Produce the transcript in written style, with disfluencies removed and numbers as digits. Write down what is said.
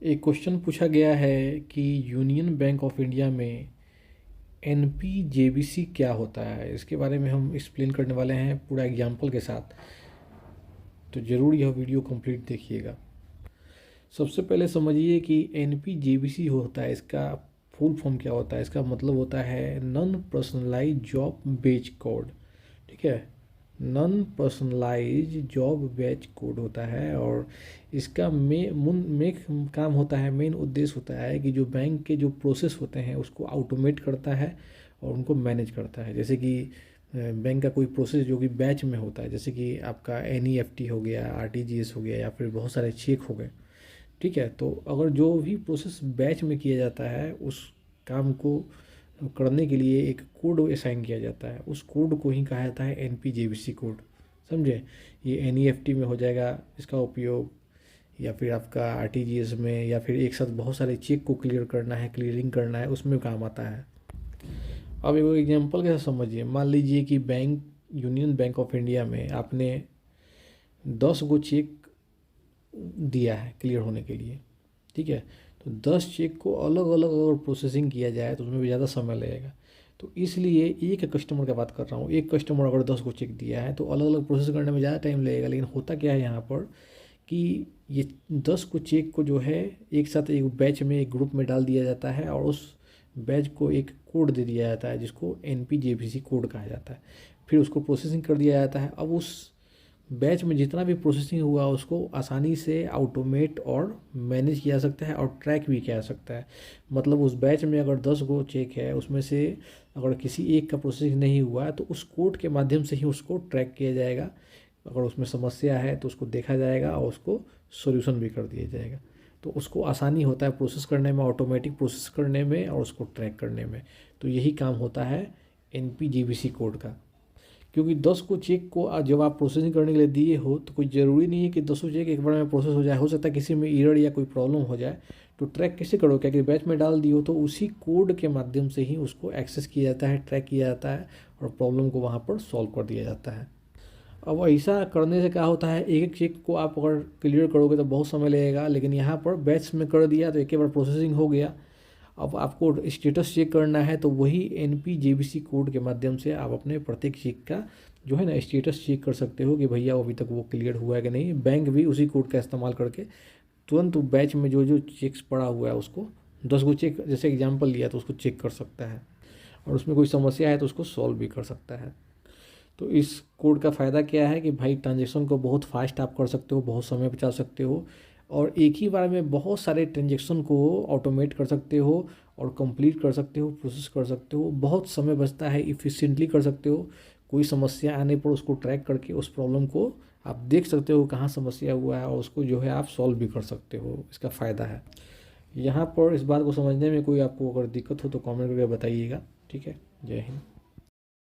एक क्वेश्चन पूछा गया है कि यूनियन बैंक ऑफ इंडिया में एनपीजेबीसी क्या होता है। इसके बारे में हम एक्सप्लेन करने वाले हैं पूरा एग्जाम्पल के साथ, तो ज़रूर यह वीडियो कंप्लीट देखिएगा। सबसे पहले समझिए कि एनपीजेबीसी होता है, इसका फुल फॉर्म क्या होता है। इसका मतलब होता है non personalise job batch code. ठीक है, non personalise job batch code होता है। और इसका मेन काम होता है, मेन उद्देश्य होता है कि जो बैंक के जो प्रोसेस होते हैं उसको ऑटोमेट करता है और उनको मैनेज करता है। जैसे कि बैंक का कोई प्रोसेस जो कि बैच में होता है, जैसे कि आपका एनईएफटी हो गया, आरटीजीएस हो गया, या फिर बहुत सारे चेक हो गए। ठीक है, तो अगर जो भी प्रोसेस बैच में किया जाता है उस काम को करने के लिए एक कोड असाइन किया जाता है, उस कोड को ही कहा जाता है एनपीजेबीसी कोड। समझे, ये एनईएफटी में हो जाएगा इसका उपयोग, या फिर आपका आरटीजीएस में, या फिर एक साथ बहुत सारे चेक को क्लियर करना है, क्लियरिंग करना है, उसमें काम आता है। अब एक एग्जांपल के साथ समझिए। मान लीजिए कि bank union bank of India में आपने 10 गो चेक दिया है क्लियर होने के लिए। ठीक है, तो 10 चेक को अलग अलग अगर प्रोसेसिंग किया जाए तो उसमें भी ज़्यादा समय लगेगा। तो इसलिए एक कस्टमर का बात कर रहा हूँ, एक कस्टमर अगर 10 को चेक दिया है तो अलग अलग प्रोसेस करने में ज़्यादा टाइम लगेगा। लेकिन होता क्या है यहाँ पर कि ये 10 को चेक को जो है एक साथ एक बैच में, एक ग्रुप में डाल दिया जाता है और उस बैच को एक कोड दे दिया जाता है जिसको एनपीजेबीसी कोड कहा जाता है। फिर उसको प्रोसेसिंग कर दिया जाता है। अब उस बैच में जितना भी प्रोसेसिंग हुआ उसको आसानी से ऑटोमेट और मैनेज किया जा सकता है और ट्रैक भी किया जा सकता है। मतलब उस बैच में अगर 10 गो चेक है, उसमें से अगर किसी एक का प्रोसेसिंग नहीं हुआ तो उस कोड के माध्यम से ही उसको ट्रैक किया जाएगा। अगर उसमें समस्या है तो उसको देखा जाएगा और उसको सॉल्यूशन भी कर दिया जाएगा। तो उसको आसानी होता है प्रोसेस करने में, ऑटोमेटिक प्रोसेस करने में और उसको ट्रैक करने में। तो यही काम होता है एनपीजेबीसी कोड का। क्योंकि 10 को चेक को जब आप प्रोसेसिंग करने के लिए दिए हो तो कोई ज़रूरी नहीं है कि 10 चेक एक बार में प्रोसेस हो जाए। हो सकता है किसी में एरर या कोई प्रॉब्लम हो जाए, तो ट्रैक कैसे करो, क्या कि बैच में डाल दियो तो उसी कोड के माध्यम से ही उसको एक्सेस किया जाता है, ट्रैक किया जाता है और प्रॉब्लम को वहाँ पर सॉल्व कर दिया जाता है। अब ऐसा करने से क्या होता है, एक एक चेक को आप अगर क्लियर करोगे तो बहुत समय लगेगा, लेकिन यहाँ पर बैच में कर दिया तो एक ही बार प्रोसेसिंग हो गया। अब आपको स्टेटस चेक करना है तो वही एनपीजेबीसी कोड के माध्यम से आप अपने प्रत्येक चेक का जो है ना स्टेटस चेक कर सकते हो कि भैया अभी तक वो क्लियर हुआ है कि नहीं। बैंक भी उसी कोड का इस्तेमाल करके तुरंत बैच में जो जो चेक्स पड़ा हुआ है उसको 10 गो चेक जैसे एग्जांपल लिया तो उसको चेक कर सकता है और उसमें कोई समस्या है तो उसको सॉल्व भी कर सकता है। तो इस कोड का फ़ायदा क्या है कि भाई ट्रांजेक्शन को बहुत फास्ट आप कर सकते हो, बहुत समय बचा सकते हो और एक ही बार में बहुत सारे ट्रांजेक्शन को ऑटोमेट कर सकते हो और कंप्लीट कर सकते हो, प्रोसेस कर सकते हो। बहुत समय बचता है, इफ़िशिएंटली कर सकते हो। कोई समस्या आने पर उसको ट्रैक करके उस प्रॉब्लम को आप देख सकते हो कहाँ समस्या हुआ है और उसको जो है आप सॉल्व भी कर सकते हो। इसका फ़ायदा है। यहाँ पर इस बात को समझने में कोई आपको अगर दिक्कत हो तो कमेंट करके बताइएगा। ठीक है, जय हिंद।